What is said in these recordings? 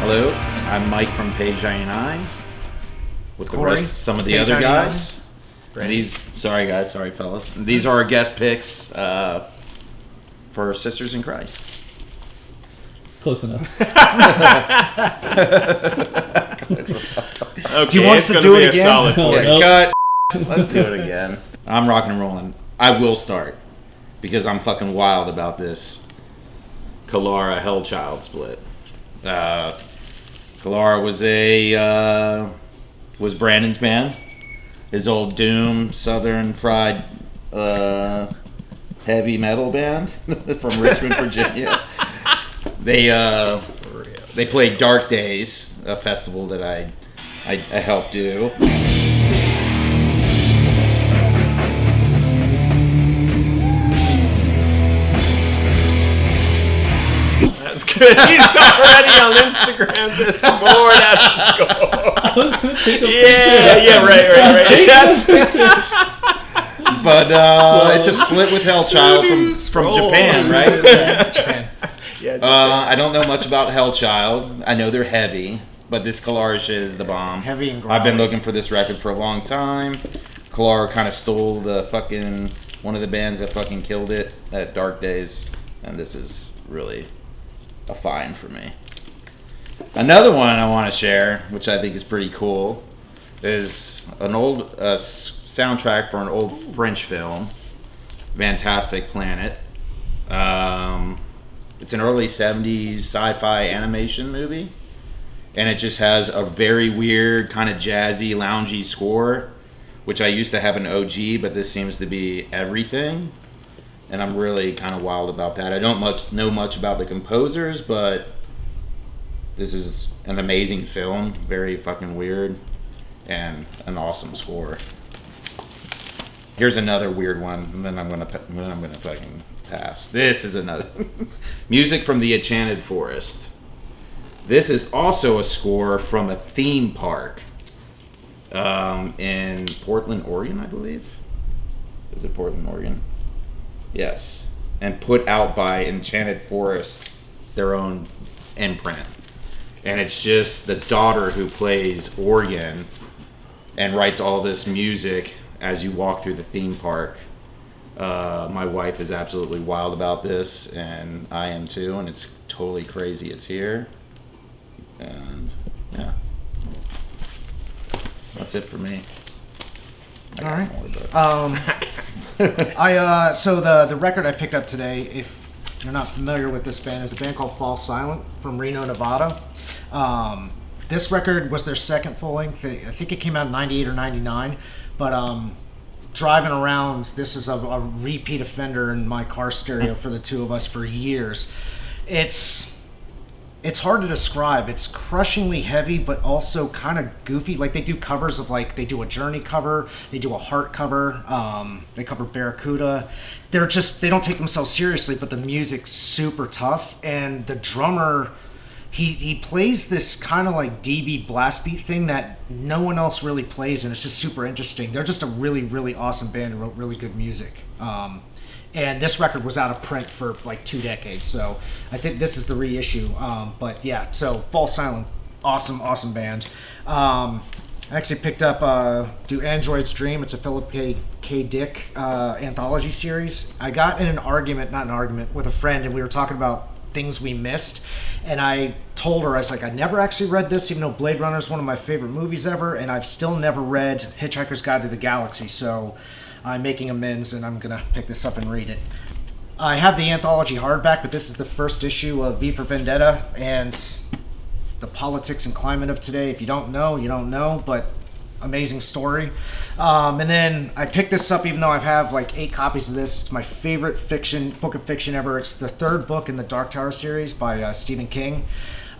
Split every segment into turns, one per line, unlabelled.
Hello, I'm Mike from PAGENINETYNINE with the
Corey,
rest, some of the
Page
other
99.
guys. And these, sorry guys, sorry fellas. These are our guest picks for Sisters in Christ.
Close enough.
Okay,
Do you want us to do it again?
Solid
Oh,
for
no.
you.
Cut. Let's do it again. I'm rocking and rolling. I will start because I'm fucking wild about this KILARA HELLCHILD split. KILARA was Brandon's band. His old doom southern fried heavy metal band from Richmond, Virginia. They played Dark Days, a festival that I helped do.
That's good. He's already on Instagram just bored at the score. Yeah, right. Yes.
But it's a split with HELLCHILD from Japan, right?
Japan.
Yeah,
I don't know much about HELLCHILD. I know they're heavy, but this KILARA shit is the bomb.
Heavy and
I've been
growly.
looking for this record for a long time. KILARA kind of stole the fucking one of the bands that fucking killed it at Dark Days, and this is really a find for me. Another one I want to share, which I think is pretty cool, is an old soundtrack for an old French film, Fantastic Planet. It's an early 70s sci-fi animation movie, and it just has a very weird, kind of jazzy, loungy score, which I used to have an OG, but this seems to be everything. And I'm really kind of wild about that. I don't know much about the composers, but this is an amazing film, very fucking weird, and an awesome score. Here's another weird one, and then I'm gonna fucking pass. This is another music from the Enchanted Forest. This is also a score from a theme park in Portland, Oregon, I believe. Is it Portland, Oregon? Yes, and put out by Enchanted Forest, their own imprint. And it's just the daughter who plays organ and writes all this music as you walk through the theme park. My wife is absolutely wild about this, and I am too, and it's totally crazy it's here. And yeah, that's it for me.
All right. So the record I picked up today, if you're not familiar with this band, is a band called Fall Silent from Reno, Nevada. This record was their second full length. I think it came out in 98 or 99. But driving around, this is a repeat offender in my car stereo for the two of us for years. It's hard to describe. It's crushingly heavy, but also kind of goofy. Like, they do covers of, like, they do a Journey cover, they do a Heart cover, they cover Barracuda. They don't take themselves seriously, but the music's super tough. And the drummer, he plays this kind of like DB blast beat thing that no one else really plays, and it's just super interesting. They're just a really, really awesome band and wrote really good music. And this record was out of print for like 2 decades, so I think this is the reissue. But yeah, so Fall Silent, awesome band. I actually picked up Do Androids Dream. It's a Philip K. Dick anthology series. I got in not an argument, with a friend, and we were talking about things we missed, and I told her, I was like, I never actually read this, even though Blade Runner is one of my favorite movies ever, and I've still never read Hitchhiker's Guide to the Galaxy, so I'm making amends, and I'm gonna pick this up and read it. I have the anthology hardback, but this is the first issue of V for Vendetta, and the politics and climate of today. If you don't know, you don't know, but amazing story. And then I picked this up even though I have like 8 copies of this. It's my favorite book of fiction ever. It's the 3rd book in the Dark Tower series by Stephen King.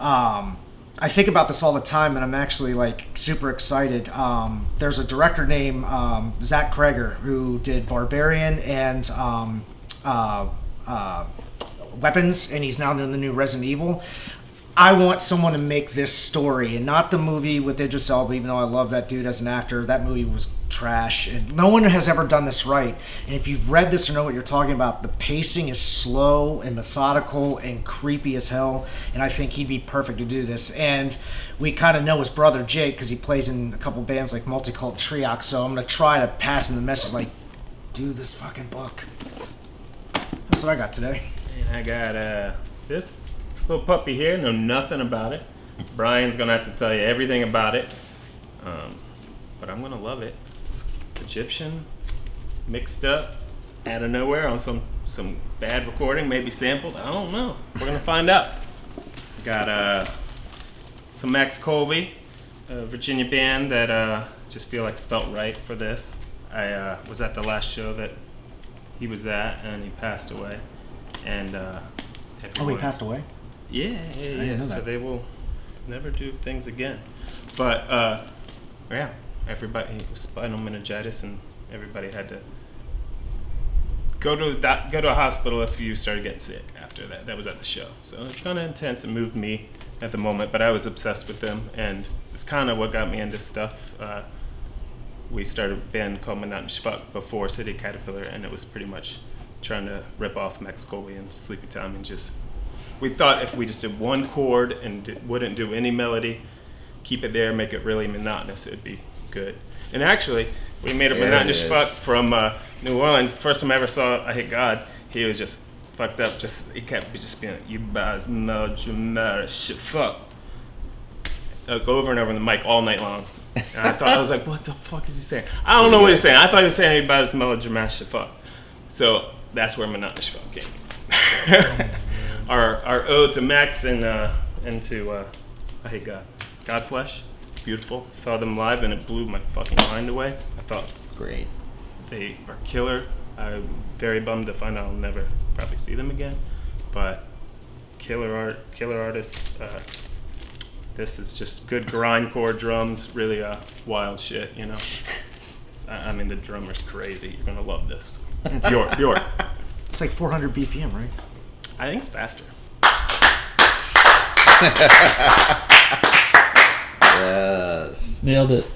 I think about this all the time, and I'm actually like super excited. There's a director named Zach Kreger who did Barbarian and Weapons, and he's now doing the new Resident Evil. I want someone to make this story and not the movie with Idris Elba, even though I love that dude as an actor. That movie was trash, and no one has ever done this right. And if you've read this or know what you're talking about, the pacing is slow and methodical and creepy as hell, and I think he'd be perfect to do this. And we kind of know his brother Jake because he plays in a couple bands like Multicult Triox, so I'm going to try to pass him the message like, do this fucking book. That's what I got today.
And I got this little puppy here, know nothing about it. Brian's gonna have to tell you everything about it, but I'm gonna love it. It's Egyptian, mixed up, out of nowhere on some bad recording, maybe sampled. I don't know. We're gonna find out. Got some Max Colby, a Virginia band that just feel like it felt right for this. I was at the last show that he was at, and he passed away. And
Oh, he passed away?
Yeah.
didn't know
So
that.
they will never do things again. But yeah, everybody was spinal meningitis, and everybody had to go to a hospital if you started getting sick after that. That was at the show, so it's kind of intense. It moved me at the moment, but I was obsessed with them, and it's kind of what got me into stuff. We started a band called Monotonous Fuck before City Caterpillar, and it was pretty much trying to rip off Max Colby and Sleepy Time, and just we thought if we just did one chord and wouldn't do any melody, keep it there, make it really monotonous, it'd be good. And actually, we made a Monotonous Fuck from New Orleans. The first time I ever saw I Hit God, he was just fucked up. He kept just being like, you guys melodramatic shit, fuck. Like, over and over on the mic all night long. And I was like, what the fuck is he saying? I don't know what he's saying. I thought he was saying he about his melodramatic shit, fuck. So that's where Monotonous Fuck came. Our ode to Max and to I Hate God. Godflesh, beautiful. Saw them live and it blew my fucking mind away. I thought
Great.
they are killer. I'm very bummed to find out I'll never probably see them again. But killer artists. This is just good grindcore drums, really wild shit, you know. I mean, the drummer's crazy. You're gonna love this. Bjork.
It's like 400 BPM, right?
I think it's faster.
Yes.
Nailed it.